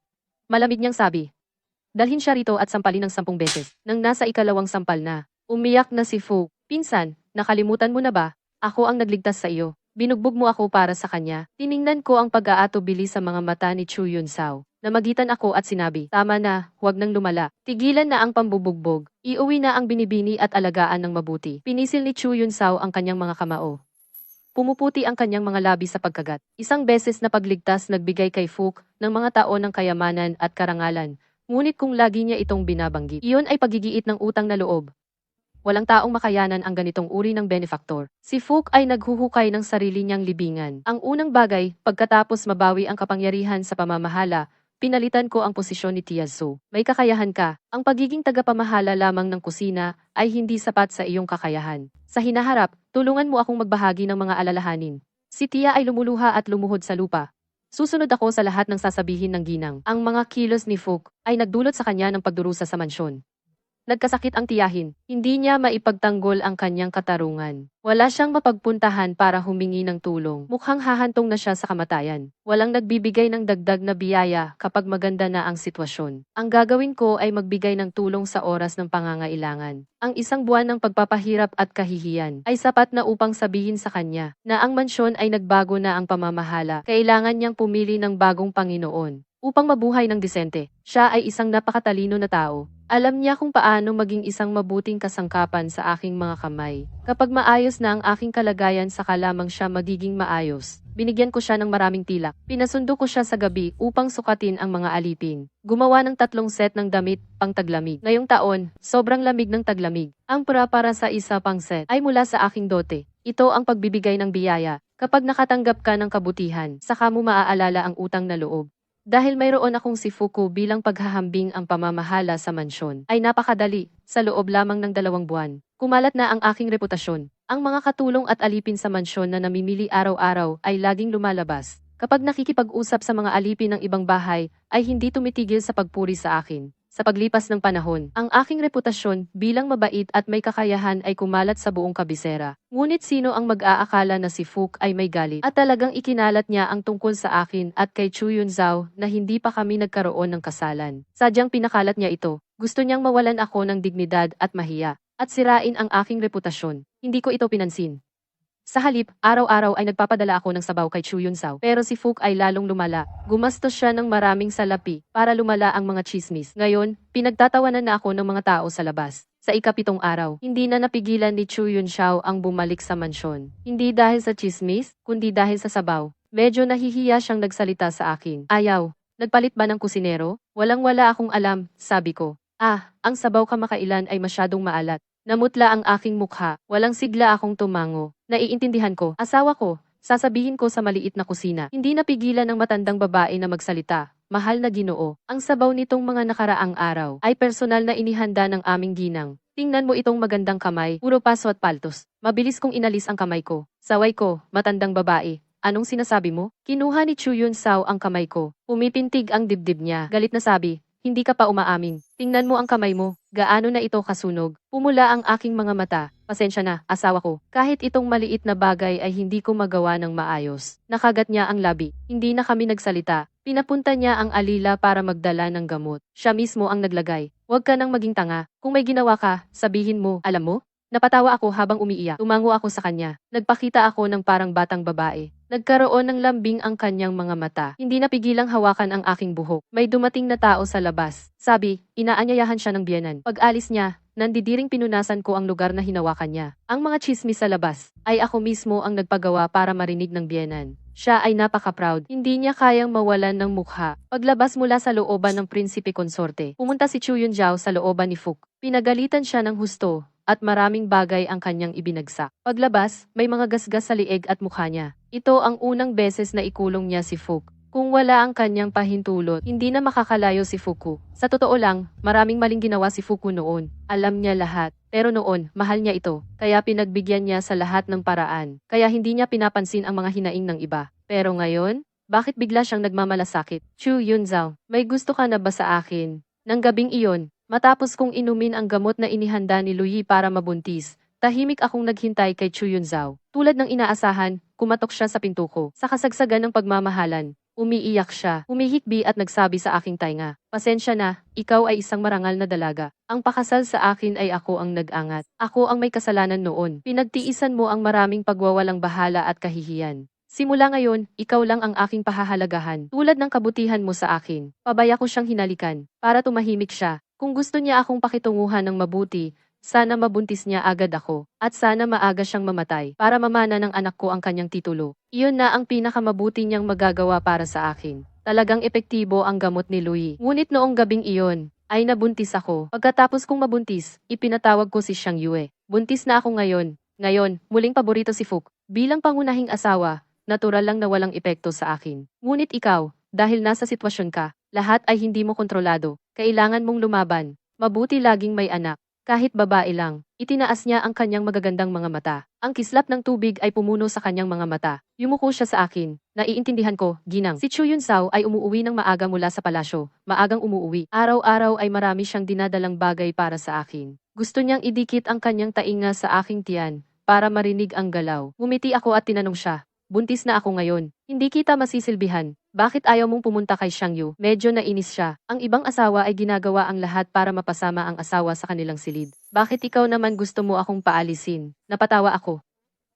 Malamig niyang sabi. Dalhin siya rito at sampalin ng 10 beses. Nang nasa ikalawang sampal na, umiyak na si Fu. Pinsan, nakalimutan mo na ba? Ako ang nagligtas sa iyo. Binugbog mo ako para sa kanya. Tiningnan ko ang pag-aatubili sa mga mata ni Chu Yunzao. Namagitan ako at sinabi, tama na, huwag nang lumala. Tigilan na ang pambubugbog. Iuwi na ang binibini at alagaan ng mabuti. Pinisil ni Chu Yunzao ang kanyang mga kamao. Pumuputi ang kanyang mga labi sa pagkagat. Isang beses na pagligtas nagbigay kay Fook ng mga taon ng kayamanan at karangalan. Ngunit kung lagi niya itong binabanggit, iyon ay pagigiit ng utang na loob. Walang taong makayanan ang ganitong uri ng benefactor. Si Fook ay naghuhukay ng sarili niyang libingan. Ang unang bagay, pagkatapos mabawi ang kapangyarihan sa pamamahala, pinalitan ko ang posisyon ni Tia Zhou. May kakayahan ka. Ang pagiging tagapamahala lamang ng kusina ay hindi sapat sa iyong kakayahan. Sa hinaharap, tulungan mo akong magbahagi ng mga alalahanin. Si Tia ay lumuluha at lumuhod sa lupa. Susunod ako sa lahat ng sasabihin ng ginang. Ang mga kilos ni Fook ay nagdulot sa kanya ng pagdurusa sa mansyon. Nagkasakit ang tiyahin. Hindi niya maipagtanggol ang kanyang katarungan. Wala siyang mapagpuntahan para humingi ng tulong. Mukhang hahantong na siya sa kamatayan. Walang nagbibigay ng dagdag na biyaya kapag maganda na ang sitwasyon. Ang gagawin ko ay magbigay ng tulong sa oras ng pangangailangan. Ang isang buwan ng pagpapahirap at kahihiyan ay sapat na upang sabihin sa kanya na ang mansyon ay nagbago na ang pamamahala. Kailangan niyang pumili ng bagong Panginoon upang mabuhay ng disente. Siya ay isang napakatalino na tao. Alam niya kung paano maging isang mabuting kasangkapan sa aking mga kamay. Kapag maayos na ang aking kalagayan saka lamang siya magiging maayos. Binigyan ko siya ng maraming tilak. Pinasundo ko siya sa gabi upang sukatin ang mga alipin. Gumawa ng 3 set ng damit pang taglamig. Ngayong taon, sobrang lamig ng taglamig. Ang para sa isa pang set ay mula sa aking dote. Ito ang pagbibigay ng biyaya. Kapag nakatanggap ka ng kabutihan, saka mo maaalala ang utang na loob. Dahil mayroon akong si Fuku bilang paghahambing ang pamamahala sa mansyon, ay napakadali, sa loob lamang ng 2 buwan. Kumalat na ang aking reputasyon. Ang mga katulong at alipin sa mansyon na namimili araw-araw ay laging lumalabas. Kapag nakikipag-usap sa mga alipin ng ibang bahay, ay hindi tumitigil sa pagpuri sa akin. Sa paglipas ng panahon, ang aking reputasyon bilang mabait at may kakayahan ay kumalat sa buong kabisera. Ngunit sino ang mag-aakala na si Fook ay may galit at talagang ikinalat niya ang tungkol sa akin at kay Chu Yunzao na hindi pa kami nagkaroon ng kasalan. Sadyang pinakalat niya ito. Gusto niyang mawalan ako ng dignidad at mahiya at sirain ang aking reputasyon. Hindi ko ito pinansin. Sa halip, araw-araw ay nagpapadala ako ng sabaw kay Chu Yunzao. Pero si Fook ay lalong lumala. Gumastos siya ng maraming salapi para lumala ang mga chismis. Ngayon, pinagtatawanan na ako ng mga tao sa labas. Sa ika-7 araw, hindi na napigilan ni Chu Yunzao ang bumalik sa mansyon. Hindi dahil sa chismis, kundi dahil sa sabaw. Medyo nahihiya siyang nagsalita sa akin. Ayaw, nagpalit ba ng kusinero? Walang-wala akong alam, sabi ko. Ang sabaw kamakailan ay masyadong maalat. Namutla ang aking mukha, walang sigla akong tumango. Naiintindihan ko, asawa ko, sasabihin ko sa maliit na kusina. Hindi napigilan ng matandang babae na magsalita. Mahal na Ginoo, ang sabaw nitong mga nakaraang araw ay personal na inihanda ng aming ginang. Tingnan mo itong magandang kamay, puro paso at paltos. Mabilis kong inalis ang kamay ko. Saway ko, matandang babae. Anong sinasabi mo? Kinuha ni Chu Yunzao ang kamay ko. Pumipintig ang dibdib niya. Galit na sabi, hindi ka pa umaamin. Tingnan mo ang kamay mo. Gaano na ito kasunog. Pumula ang aking mga mata. Pasensya na, asawa ko. Kahit itong maliit na bagay ay hindi ko magawa ng maayos. Nakagat niya ang labi. Hindi na kami nagsalita. Pinapunta niya ang alila para magdala ng gamot. Siya mismo ang naglagay. Huwag ka nang maging tanga. Kung may ginawa ka, sabihin mo, alam mo? Napatawa ako habang umiiyak. Tumango ako sa kanya. Nagpakita ako ng parang batang babae. Nagkaroon ng lambing ang kanyang mga mata. Hindi napigilang hawakan ang aking buhok. May dumating na tao sa labas. Sabi, inaanyayahan siya ng biyenan. Pag alis niya, nandidiring pinunasan ko ang lugar na hinawakan niya. Ang mga chismis sa labas, ay ako mismo ang nagpagawa para marinig ng biyenan. Siya ay napaka-proud. Hindi niya kayang mawalan ng mukha. Paglabas mula sa looban ng prinsipe konsorte, pumunta si Chu Yunzao sa looban ni Fook. Pinagalitan siya ng husto at maraming bagay ang kanyang ibinagsak. Paglabas, may mga gasgas sa lieg at mukha niya. Ito ang unang beses na ikulong niya si Fook. Kung wala ang kanyang pahintulot, hindi na makakalayo si Fuku. Sa totoo lang, maraming maling ginawa si Fuku noon. Alam niya lahat. Pero noon, mahal niya ito. Kaya pinagbigyan niya sa lahat ng paraan. Kaya hindi niya pinapansin ang mga hinaing ng iba. Pero ngayon, bakit bigla siyang nagmamalasakit? Chu Yunzao, may gusto ka na ba sa akin? Nang gabing iyon, matapos kong inumin ang gamot na inihanda ni Luyi para mabuntis, tahimik akong naghintay kay Chu Yunzao. Tulad ng inaasahan, kumatok siya sa pinto ko. Sa kasagsagan ng pagmamahalan, umiiyak siya, humihikbi at nagsabi sa aking tainga, "Pasensya na, ikaw ay isang marangal na dalaga. Ang pakasal sa akin ay ako ang nag-angat. Ako ang may kasalanan noon. Pinagtiisan mo ang maraming pagwawalang bahala at kahihiyan. Simula ngayon, ikaw lang ang aking pahahalagahan, tulad ng kabutihan mo sa akin." Pabaya ko siyang hinalikan, para tumahimik siya. Kung gusto niya akong pakitunguhan ng mabuti, sana mabuntis niya agad ako, at sana maaga siyang mamatay, para mamana ng anak ko ang kanyang titulo. Iyon na ang pinakamabuti niyang magagawa para sa akin. Talagang epektibo ang gamot ni Louis. Ngunit noong gabing iyon, ay nabuntis ako. Pagkatapos kong mabuntis, ipinatawag ko si Xiang Yue. Buntis na ako ngayon. Ngayon, muling paborito si Fuk. Bilang pangunahing asawa, natural lang na walang epekto sa akin. Ngunit ikaw, dahil nasa sitwasyon ka, lahat ay hindi mo kontrolado. Kailangan mong lumaban. Mabuti laging may anak. Kahit babae lang, itinaas niya ang kanyang magagandang mga mata. Ang kislap ng tubig ay pumuno sa kanyang mga mata. Yumuko siya sa akin. Naiintindihan ko, ginang. Si Chu Yunsao ay umuuwi ng maaga mula sa palasyo. Maagang umuuwi. Araw-araw ay marami siyang dinadalang bagay para sa akin. Gusto niyang idikit ang kanyang tainga sa aking tiyan para marinig ang galaw. Ngumiti ako at tinanong siya, "Buntis na ako ngayon. Hindi kita masisilbihan. Bakit ayaw mong pumunta kay Xiang Yu?" Medyo nainis siya. Ang ibang asawa ay ginagawa ang lahat para mapasama ang asawa sa kanilang silid. Bakit ikaw naman gusto mo akong paalisin? Napatawa ako.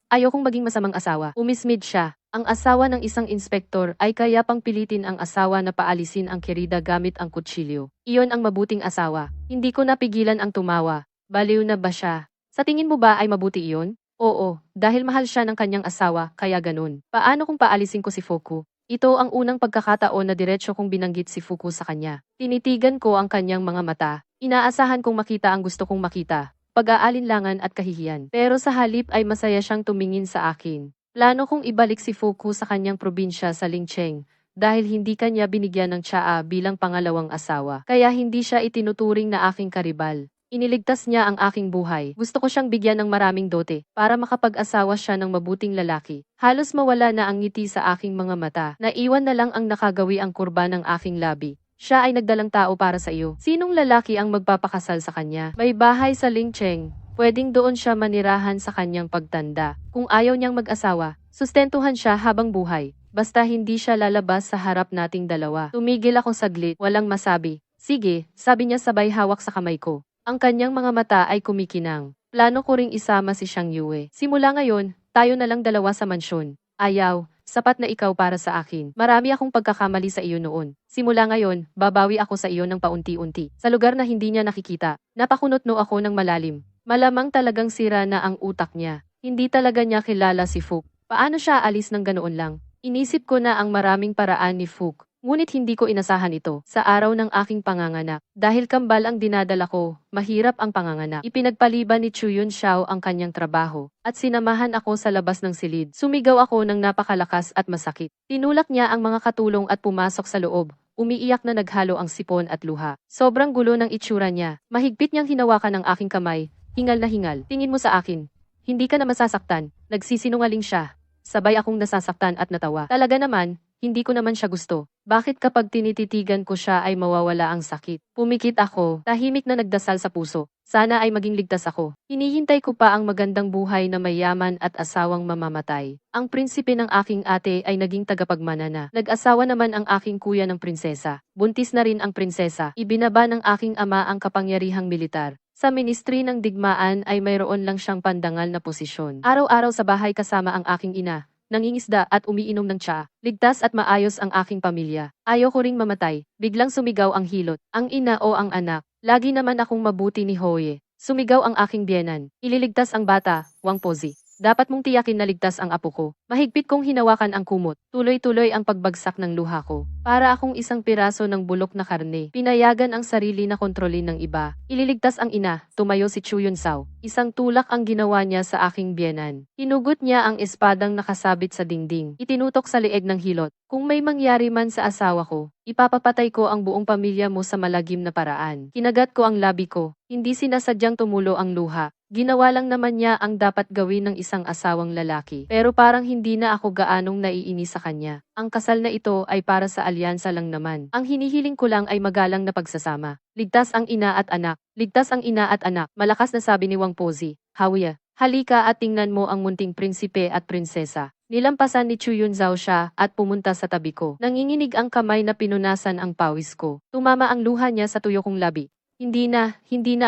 Ayokong maging masamang asawa. Umismid siya. Ang asawa ng isang inspektor ay kaya pang pilitin ang asawa na paalisin ang kerida gamit ang kutsilyo. Iyon ang mabuting asawa. Hindi ko napigilan ang tumawa. Baliw na ba siya? Sa tingin mo ba ay mabuti iyon? Oo, dahil mahal siya ng kanyang asawa, kaya ganun. Paano kung paalisin ko si Fuku? Ito ang unang pagkakataon na diretsyo kong binanggit si Fuku sa kanya. Tinitigan ko ang kanyang mga mata. Inaasahan kong makita ang gusto kong makita. Pag-aalinlangan at kahihiyan. Pero sa halip ay masaya siyang tumingin sa akin. Plano kong ibalik si Fuku sa kanyang probinsya sa Lingcheng dahil hindi kanya binigyan ng tsaa bilang pangalawang asawa. Kaya hindi siya itinuturing na aking karibal. Iniligtas niya ang aking buhay. Gusto ko siyang bigyan ng maraming dote para makapag-asawa siya ng mabuting lalaki. Halos mawala na ang ngiti sa aking mga mata. Naiwan na lang ang nakagawi ang kurba ng aking labi. Siya ay nagdalang tao para sa iyo. Sinong lalaki ang magpapakasal sa kanya? May bahay sa Lingcheng. Pwedeng doon siya manirahan sa kanyang pagtanda. Kung ayaw niyang mag-asawa, sustentuhan siya habang buhay. Basta hindi siya lalabas sa harap nating dalawa. Tumigil ako saglit, walang masabi. Sige, sabi niya sabay hawak sa kamay ko. Ang kanyang mga mata ay kumikinang. Plano ko ring isama si Xiang Yue. Simula ngayon, tayo na lang dalawa sa mansyon. Ayaw, sapat na ikaw para sa akin. Marami akong pagkakamali sa iyo noon. Simula ngayon, babawi ako sa iyo ng paunti-unti. Sa lugar na hindi niya nakikita, napakunotno ako ng malalim. Malamang talagang sira na ang utak niya. Hindi talaga niya kilala si Fuk. Paano siya alis ng ganoon lang? Inisip ko na ang maraming paraan ni Fuk. Ngunit hindi ko inasahan ito sa araw ng aking panganganak. Dahil kambal ang dinadala ko, mahirap ang panganganak. Ipinagpaliban ni Chu Yunxiao ang kanyang trabaho at sinamahan ako sa labas ng silid. Sumigaw ako ng napakalakas at masakit. Tinulak niya ang mga katulong at pumasok sa loob. Umiiyak na naghalo ang sipon at luha. Sobrang gulo ng itsura niya. Mahigpit niyang hinawakan ang aking kamay. Hingal na hingal. Tingin mo sa akin. Hindi ka na masasaktan. Nagsisinungaling siya. Sabay akong nasasaktan at natawa. Talaga naman, hindi ko naman siya gusto. Bakit kapag tinititigan ko siya ay mawawala ang sakit? Pumikit ako, tahimik na nagdasal sa puso. Sana ay maging ligtas ako. Hinihintay ko pa ang magandang buhay na mayaman at asawang mamamatay. Ang prinsipe ng aking ate ay naging tagapagmana na. Nag-asawa naman ang aking kuya ng prinsesa. Buntis na rin ang prinsesa. Ibinaba ng aking ama ang kapangyarihang militar. Sa Ministry ng Digmaan ay mayroon lang siyang pandangal na posisyon. Araw-araw sa bahay kasama ang aking ina. Nangingisda at umiinom ng tsaa. Ligtas at maayos ang aking pamilya. Ayoko ring mamatay. Biglang sumigaw ang hilot. Ang ina o ang anak. Lagi naman akong mabuti ni Hoye. Sumigaw ang aking biyenan. Ililigtas ang bata, Wang Pozi. Dapat mong tiyakin na ligtas ang apo ko. Mahigpit kong hinawakan ang kumot. Tuloy-tuloy ang pagbagsak ng luha ko. Para akong isang piraso ng bulok na karne. Pinayagan ang sarili na kontrolin ng iba. Ililigtas ang ina, tumayo si Chu Yunsao. Isang tulak ang ginawa niya sa aking biyenan. Hinugot niya ang espadang nakasabit sa dingding. Itinutok sa leeg ng hilot. Kung may mangyari man sa asawa ko, ipapapatay ko ang buong pamilya mo sa malagim na paraan. Kinagat ko ang labi ko. Hindi sinasadyang tumulo ang luha. Ginawa lang naman niya ang dapat gawin ng isang asawang lalaki. Pero parang hindi na ako gaanong naiinis sa kanya. Ang kasal na ito ay para sa alyansa lang naman. Ang hinihiling ko lang ay magalang na pagsasama. Ligtas ang ina at anak. Ligtas ang ina at anak. Malakas na sabi ni Wang Pozi. Hawiya, halika at tingnan mo ang munting prinsipe at prinsesa. Nilampasan ni Chu Yunzao siya at pumunta sa tabi ko. Nanginginig ang kamay na pinunasan ang pawis ko. Tumama ang luha niya sa tuyo kong labi. Hindi na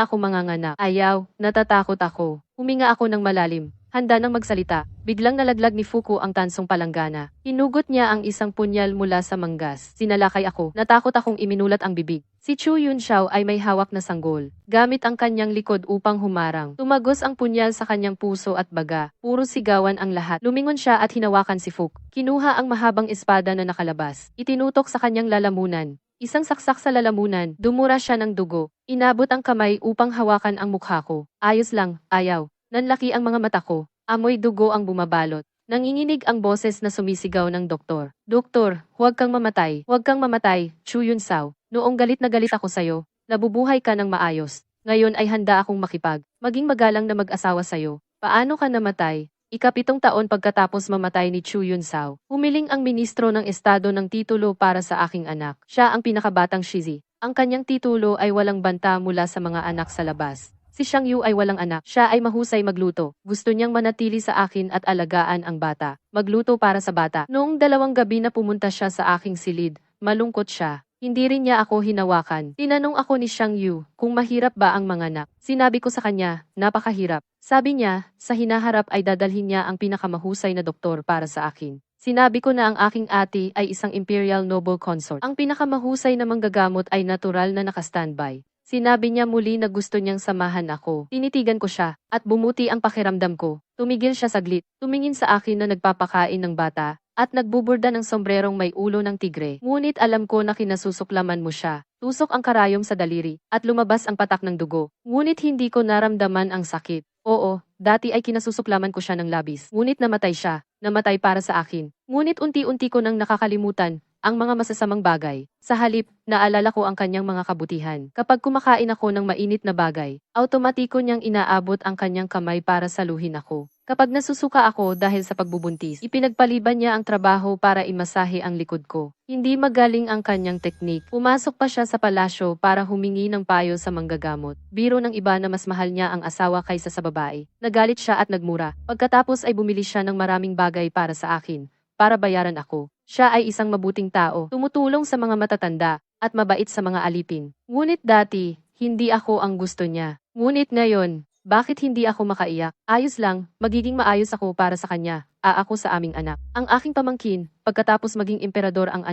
ako manganganak. Ayaw, natatakot ako. Huminga ako ng malalim. Handa nang magsalita. Biglang nalaglag ni Fuku ang tansong palanggana. Hinugot niya ang isang punyal mula sa manggas. Sinalakay ako. Natakot akong iminulat ang bibig. Si Chu Yunxiao ay may hawak na sanggol. Gamit ang kanyang likod upang humarang. Tumagos ang punyal sa kanyang puso at baga. Puro sigawan ang lahat. Lumingon siya at hinawakan si Fuku. Kinuha ang mahabang espada na nakalabas. Itinutok sa kanyang lalamunan. Isang saksak sa lalamunan, dumura siya ng dugo. Inabot ang kamay upang hawakan ang mukha ko. Ayos lang, ayaw. Nanlaki ang mga mata ko. Amoy dugo ang bumabalot. Nanginginig ang boses na sumisigaw ng doktor. Doktor, huwag kang mamatay. Huwag kang mamatay, Chu Yunxiao. Noong galit na galit ako sayo, nabubuhay ka ng maayos. Ngayon ay handa akong maging magalang na mag-asawa sayo. Paano ka namatay? Ika-7 taon pagkatapos mamatay ni Chu Yunxiao, humiling ang ministro ng estado ng titulo para sa aking anak. Siya ang pinakabatang Shizi. Ang kanyang titulo ay walang banta mula sa mga anak sa labas. Si Xiang Yu ay walang anak. Siya ay mahusay magluto. Gusto niyang manatili sa akin at alagaan ang bata. Magluto para sa bata. Noong 2 gabi na pumunta siya sa aking silid, malungkot siya. Hindi rin niya ako hinawakan. Tinanong ako ni Xiang Yu kung mahirap ba ang manganak. Sinabi ko sa kanya, napakahirap. Sabi niya, sa hinaharap ay dadalhin niya ang pinakamahusay na doktor para sa akin. Sinabi ko na ang aking ate ay isang Imperial Noble Consort. Ang pinakamahusay na manggagamot ay natural na naka-standby. Sinabi niya muli na gusto niyang samahan ako. Tinitigan ko siya, at bumuti ang pakiramdam ko. Tumigil siya saglit, tumingin sa akin na nagpapakain ng bata, at nagbuburda ng sombrerong may ulo ng tigre. Ngunit alam ko na kinasusuklaman mo siya. Tusok ang karayom sa daliri, at lumabas ang patak ng dugo. Ngunit hindi ko naramdaman ang sakit. Oo, dati ay kinasusuklaman ko siya ng labis. Ngunit namatay siya, namatay para sa akin. Ngunit unti-unti ko nang nakakalimutan ang mga masasamang bagay. Sa halip, naalala ko ang kanyang mga kabutihan. Kapag kumakain ako ng mainit na bagay, automatiko niyang inaabot ang kanyang kamay para saluhin ako. Kapag nasusuka ako dahil sa pagbubuntis, ipinagpaliban niya ang trabaho para imasahe ang likod ko. Hindi magaling ang kanyang teknik. Pumasok pa siya sa palasyo para humingi ng payo sa manggagamot. Biro ng iba na mas mahal niya ang asawa kaysa sa babae. Nagalit siya at nagmura. Pagkatapos ay bumili siya ng maraming bagay para sa akin, para bayaran ako. Siya ay isang mabuting tao, tumutulong sa mga matatanda, at mabait sa mga alipin. Ngunit dati, hindi ako ang gusto niya. Ngunit ngayon, bakit hindi ako makaiyak? Ayos lang, magiging maayos ako para sa kanya, ako sa aming anak. Ang aking pamangkin, pagkatapos maging emperador ang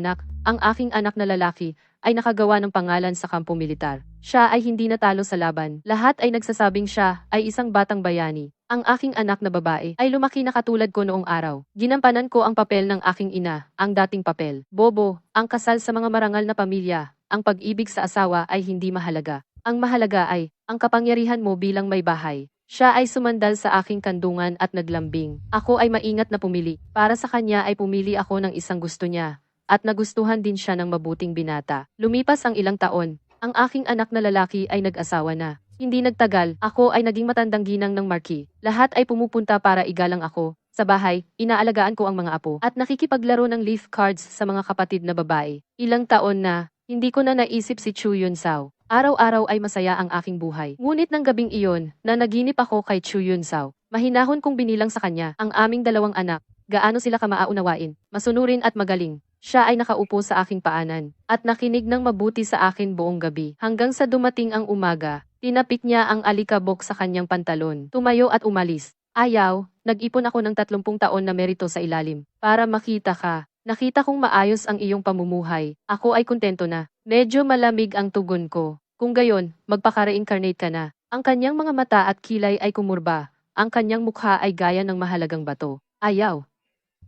aking anak na lalaki, ay nakagawa ng pangalan sa kampo militar. Siya ay hindi natalo sa laban. Lahat ay nagsasabing siya ay isang batang bayani. Ang aking anak na babae ay lumaki na katulad ko noong araw. Ginampanan ko ang papel ng aking ina, ang dating papel. Bobo, ang kasal sa mga marangal na pamilya, ang pag-ibig sa asawa ay hindi mahalaga. Ang mahalaga ay, ang kapangyarihan mo bilang may bahay. Siya ay sumandal sa aking kandungan at naglambing. Ako ay maingat na pumili. Para sa kanya ay pumili ako ng isang gusto niya. At nagustuhan din siya ng mabuting binata. Lumipas ang ilang taon. Ang aking anak na lalaki ay nag-asawa na. Hindi nagtagal, ako ay naging matandang ginang ng Marquis. Lahat ay pumupunta para igalang ako. Sa bahay, inaalagaan ko ang mga apo. At nakikipaglaro ng leaf cards sa mga kapatid na babae. Ilang taon na, hindi ko na naisip si Chu Yunxiao. Araw-araw ay masaya ang aking buhay. Ngunit ng gabing iyon, nanaginip ako kay Chu Yunxiao. Mahinahon kong binilang sa kanya ang aming 2 anak. Gaano sila kamaaunawain, masunurin at magaling. Siya ay nakaupo sa aking paanan, at nakinig ng mabuti sa akin buong gabi. Hanggang sa dumating ang umaga, tinapik niya ang alikabok sa kanyang pantalon. Tumayo at umalis. Ayaw, nag-ipon ako ng 30 taon na merito sa ilalim. Para makita ka. Nakita kong maayos ang iyong pamumuhay. Ako ay kontento na. Medyo malamig ang tugon ko. Kung gayon, magpaka-reincarnate ka na. Ang kanyang mga mata at kilay ay kumurba. Ang kanyang mukha ay gaya ng mahalagang bato. Ayaw.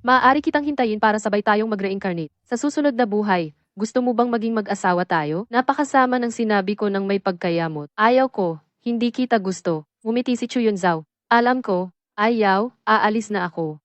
Maaari kitang hintayin para sabay tayong mag-reincarnate. Sa susunod na buhay, gusto mo bang maging mag-asawa tayo? Napakasama ng sinabi ko ng may pagkayamot. Ayaw ko, hindi kita gusto. Ngumiti si Chu Yunzao. Alam ko, ayaw, aalis na ako.